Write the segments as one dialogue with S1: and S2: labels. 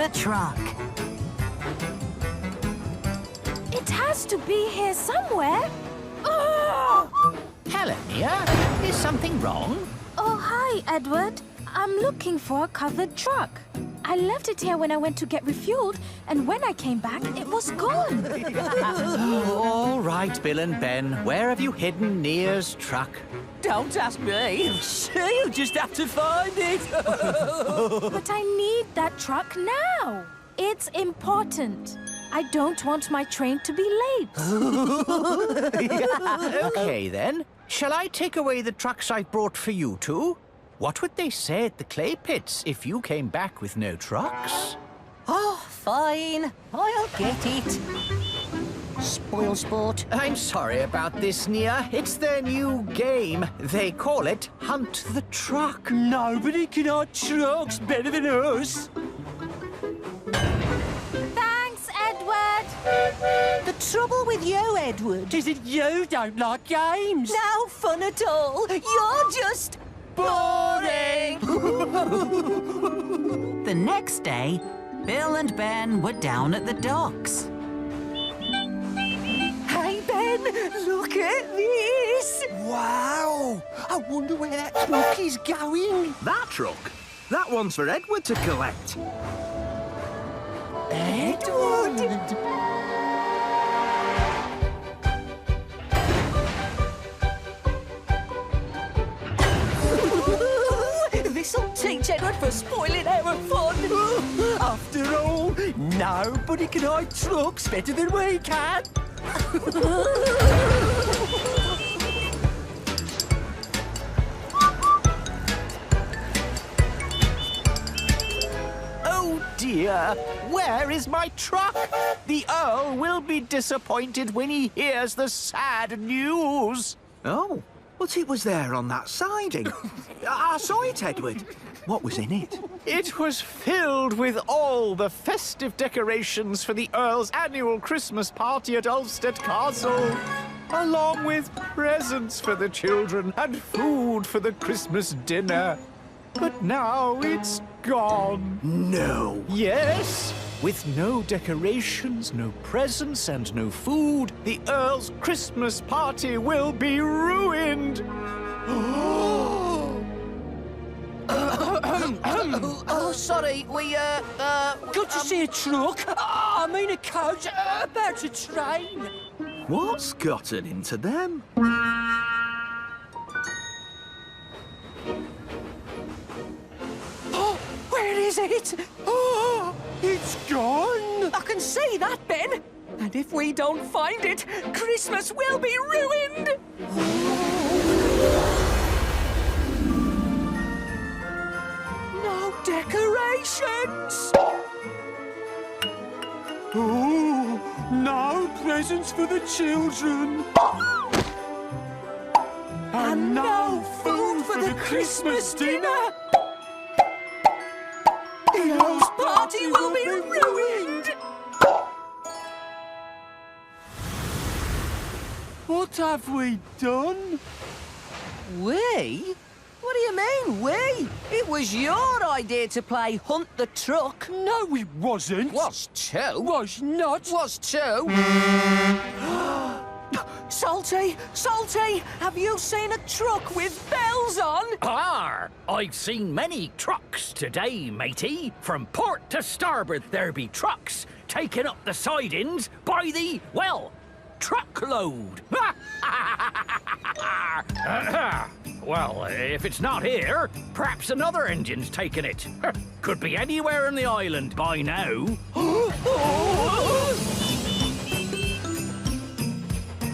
S1: the truck.
S2: It has to be here somewhere. Oh,
S3: Hello, Mia. Is something wrong?
S2: oh hi, Edward. I'm looking for a covered truck. I left it here when I went to get refueled, and when I came back, it was gone.
S3: All right, Bill and Ben. Where have you hidden Nia's truck?
S4: Don't ask me. She'll just have to find it.
S2: But I need that truck now. It's important. I don't want my train to be late.
S3: Okay, then. Shall I take away the trucks I brought for you two? What would they say at the clay pits if you came back with no trucks?
S4: Oh, fine. I'll get it. Spoil sport.
S3: I'm sorry about this, Nia. It's their new game. They call it Hunt the Truck.
S4: Nobody can hunt trucks better than us.
S2: Thanks, Edward.
S4: The trouble with you, Edward, is that you don't like games. No fun at all. You're just boring.
S1: The next day, Bill and Ben were down at the docks.
S4: Hey, Ben, look at this.
S5: Wow! I wonder where that truck is going.
S6: That truck? That one's for Edward to collect.
S4: Edward. This'll teach Edward for spoiling our fun. After all, nobody can hide trucks better than we can.
S3: Oh dear, where is my truck? The Earl will be disappointed when he hears the sad news.
S6: Oh, but it was there on that siding. I saw it, Edward. What was in it?
S3: It was filled with all the festive decorations for the Earl's annual Christmas party at Ulfstead Castle, along with presents for the children and food for the Christmas dinner. But now it's gone.
S6: No.
S3: Yes, with no decorations, no presents, and no food, the Earl's Christmas party will be ruined.
S4: Oh, sorry, we, got to see a truck. I mean a coach about a train.
S6: What's gotten into them?
S4: Oh, where is it? Oh, it's gone. I can see that, Ben. And if we don't find it, Christmas will be ruined. No decorations. Oh, no presents for the children. And no food for the Christmas dinner. The Earl's party will be ruined. What have we done? We? What do you mean, we? It was your idea to play Hunt the Truck. No, it wasn't. Was too. Was not. Was too. Salty, Salty, have you seen a truck with bells on?
S7: Arr! I've seen many trucks today, matey. From port to starboard, there be trucks taking up the sidings by the, well, truckload. Well, if it's not here, perhaps another engine's taken it. Could be anywhere in the island by now.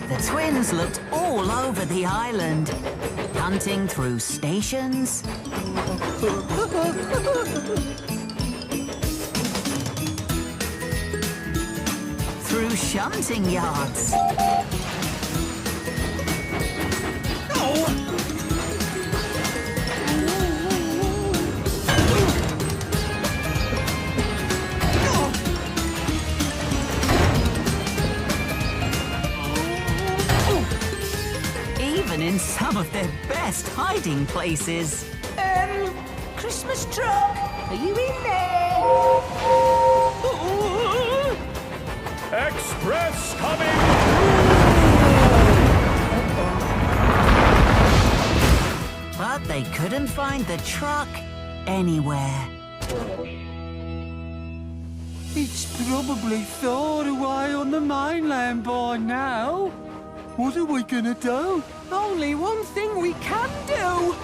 S1: The twins looked all over the island, hunting through stations, through shunting yards, even in some of their best hiding places.
S4: Christmas truck, are you in there?
S3: Express coming
S1: But they couldn't find the truck anywhere.
S5: It's probably far away on the mainland by now. What are we gonna do?
S4: Only one thing we can do.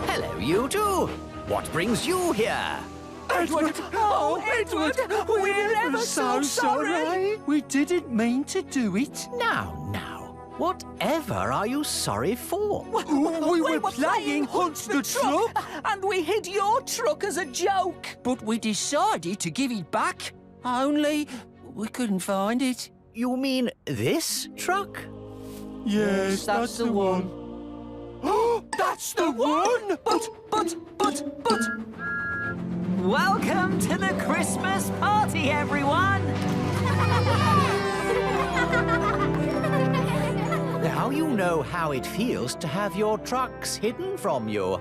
S7: Hello, you two. What brings you here?
S5: Edward!
S4: Oh, Edward, we're ever so sorry.
S5: We didn't mean to do it.
S7: Now. Whatever are you sorry for?
S5: We were playing Hunt the Truck.
S4: And we hid your truck as a joke. But we decided to give it back. Only we couldn't find it.
S7: You mean this truck?
S5: Yes, that's the one. That's the one!
S4: But.
S1: Welcome to the Christmas party, everyone!
S7: Now you know how it feels to have your trucks hidden from you,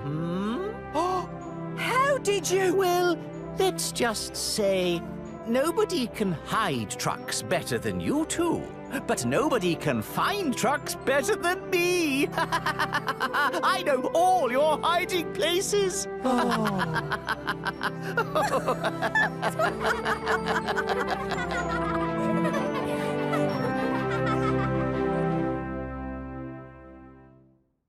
S4: How did you?
S7: Well, let's just say nobody can hide trucks better than you two. But nobody can find trucks better than me. I know all your hiding places.